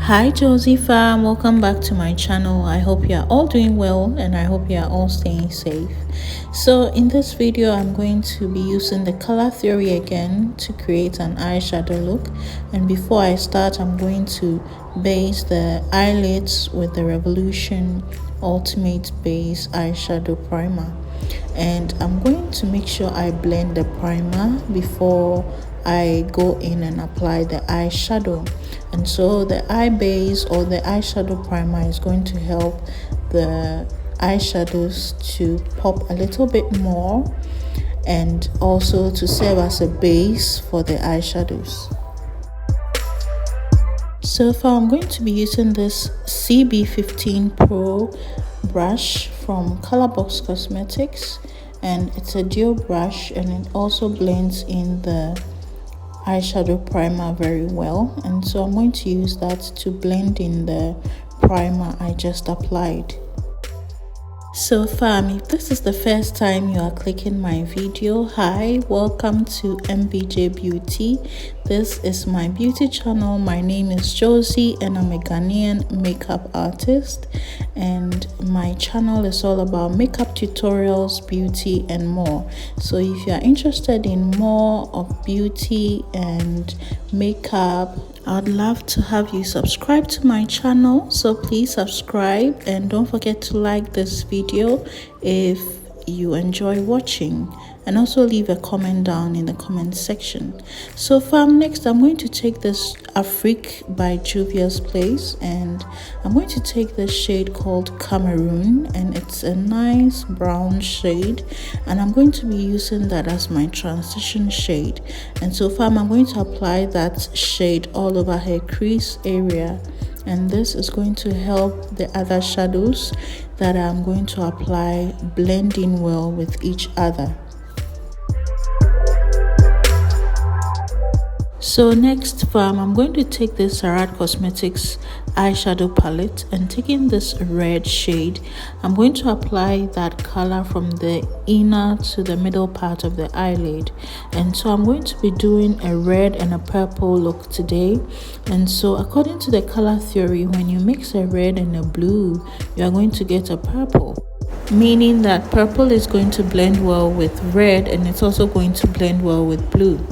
Hi Josie fam, welcome back to my channel. I hope you are all doing well and I hope you are all staying safe. So in this video I'm going to be using the color theory again to create an eyeshadow look, and before I start I'm going to base the eyelids with the Revolution Ultimate Base Eyeshadow Primer, and I'm going to make sure I blend the primer before I go in and apply the eyeshadow. And so the eye base or the eyeshadow primer is going to help the eyeshadows to pop a little bit more and also to serve as a base for the eyeshadows. So far I'm going to be using this CB15 Pro brush from Sarat Cosmetics, and it's a dual brush and it also blends in the eyeshadow primer very well, and so I'm going to use that to blend in the primer I just applied. So fam, if this is the first time you are clicking my video, hi, welcome to MBJ Beauty. This is my beauty channel. My name is Josie and I'm a Ghanaian makeup artist, and my channel is all about makeup tutorials, beauty and more. So if you are interested in more of beauty and makeup, I'd love to have you subscribe to my channel, so please subscribe and don't forget to like this video if you enjoy watching, and also leave a comment down in the comment section. So fam, next I'm going to take this Afrique by Juvias place, and I'm going to take this shade called Cameroon, and it's a nice brown shade, and I'm going to be using that as my transition shade. And so fam, I'm going to apply that shade all over her crease area, and this is going to help the other shadows that I'm going to apply blend in well with each other. So next fam, I'm going to take this Sarat Cosmetics eyeshadow palette, and taking this red shade, I'm going to apply that color from the inner to the middle part of the eyelid. And so I'm going to be doing a red and a purple look today. And so according to the color theory, when you mix a red and a blue, you are going to get a purple, meaning that purple is going to blend well with red and it's also going to blend well with blue.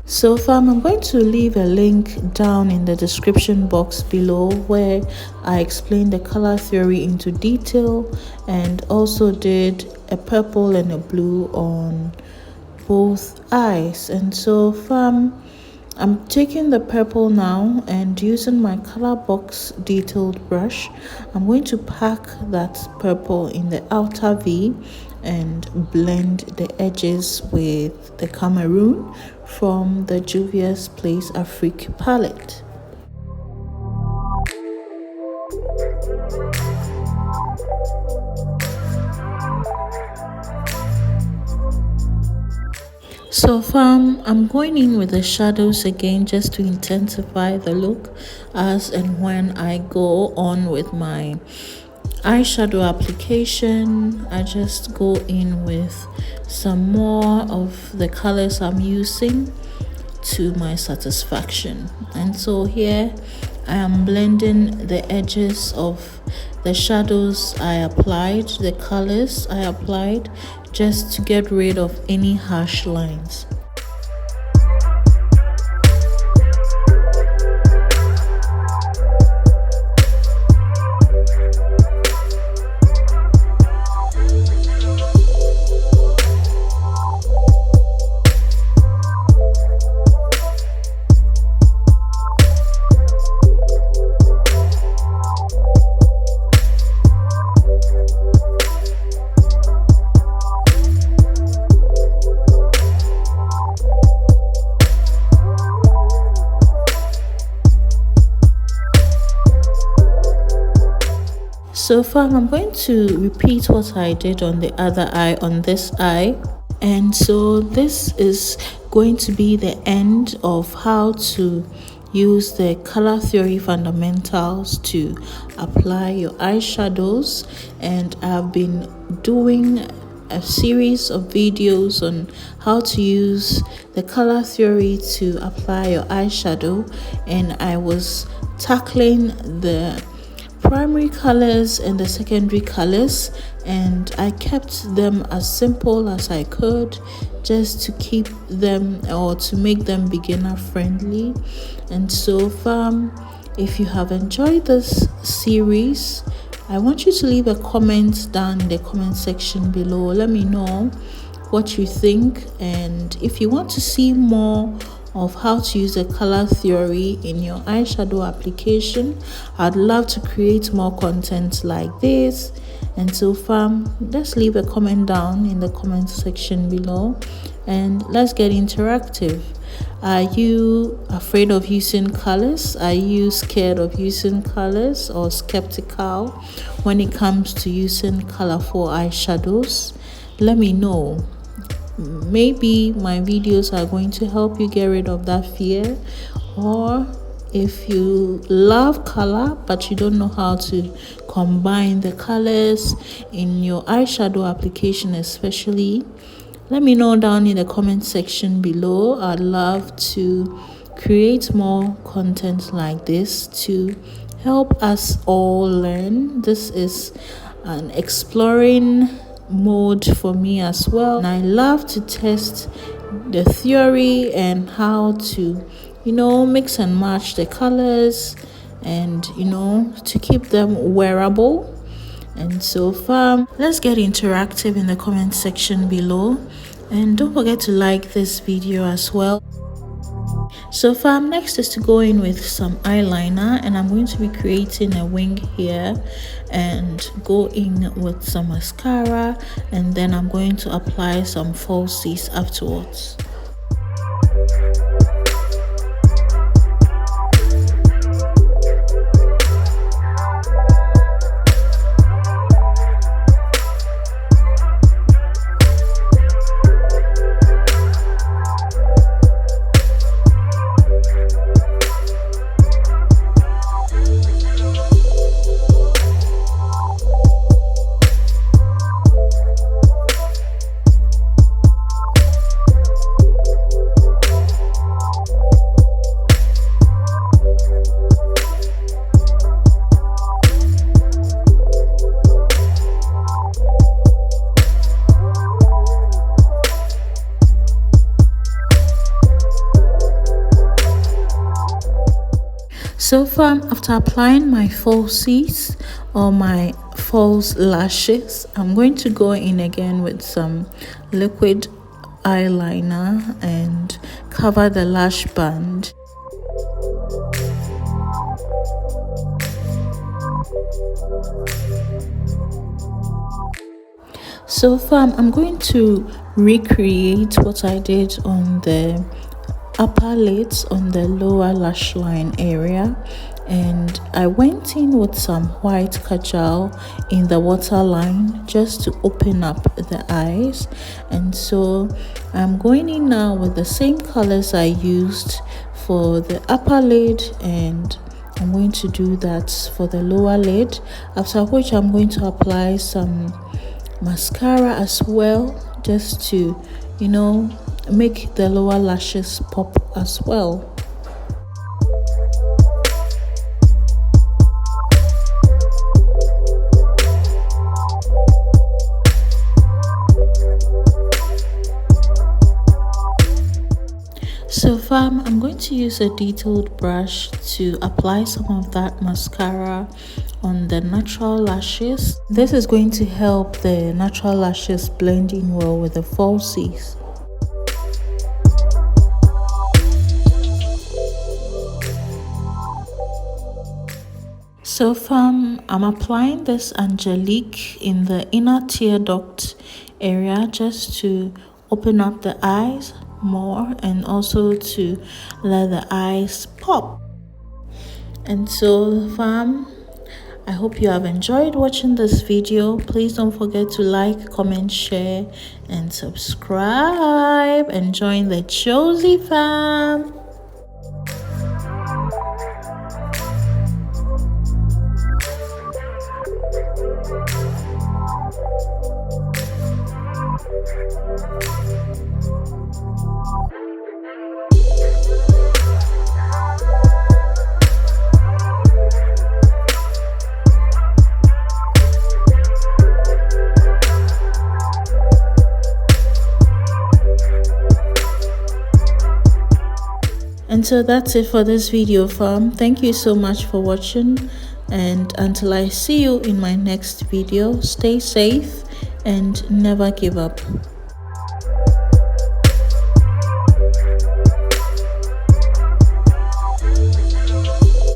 So fam, I'm going to leave a link down in the description box below where I explain the color theory into detail, and also did a purple and a blue on both eyes. And so fam, I'm taking the purple now, and using my color box detailed brush, I'm going to pack that purple in the outer V and blend the edges with the Cameroon from the Juvias Place Afrique palette. So fam, I'm going in with the shadows again just to intensify the look as and when I go on with my eyeshadow application. I just go in with some more of the colors I'm using to my satisfaction. And so here I am blending the edges of the shadows I applied, the colors I applied, just to get rid of any harsh lines. So far, I'm going to repeat what I did on the other eye on this eye. And so this is going to be the end of how to use the color theory fundamentals to apply your eyeshadows, and I've been doing a series of videos on how to use the color theory to apply your eyeshadow, and I was tackling the primary colors and the secondary colors, and I kept them as simple as I could just to keep them or to make them beginner friendly. And so if you have enjoyed this series, I want you to leave a comment down in the comment section below. Let me know what you think, and if you want to see more of how to use a color theory in your eyeshadow application, I'd love to create more content like this. And so let's leave a comment down in the comment section below and let's get interactive. Are you afraid of using colors? Are you scared of using colors or skeptical when it comes to using colorful eyeshadows? Let me know. Maybe my videos are going to help you get rid of that fear. Or if you love color but you don't know how to combine the colors in your eyeshadow application especially, let me know down in the comment section below. I'd love to create more content like this to help us all learn. This is an exploring mode for me as well, and I love to test the theory and how to mix and match the colors and to keep them wearable. And so let's get interactive in the comment section below, and don't forget to like this video as well. So next is to go in with some eyeliner, and I'm going to be creating a wing here and go in with some mascara, and then I'm going to apply some falsies afterwards. So after applying my falsies or my false lashes, I'm going to go in again with some liquid eyeliner and cover the lash band. So I'm going to recreate what I did on the upper lids on the lower lash line area, and I went in with some white kajal in the waterline just to open up the eyes. And so I'm going in now with the same colors I used for the upper lid, and I'm going to do that for the lower lid, after which I'm going to apply some mascara as well, just to make the lower lashes pop as well. So I'm going to use a detailed brush to apply some of that mascara on the natural lashes. This is going to help the natural lashes blend in well with the falsies. So I'm applying this Angelique in the inner tear duct area just to open up the eyes more and also to let the eyes pop. And so I hope you have enjoyed watching this video. Please don't forget to like, comment, share and subscribe and join the Josie fam. And so that's it for this video, fam. Thank you so much for watching, and until I see you in my next video, stay safe and never give up.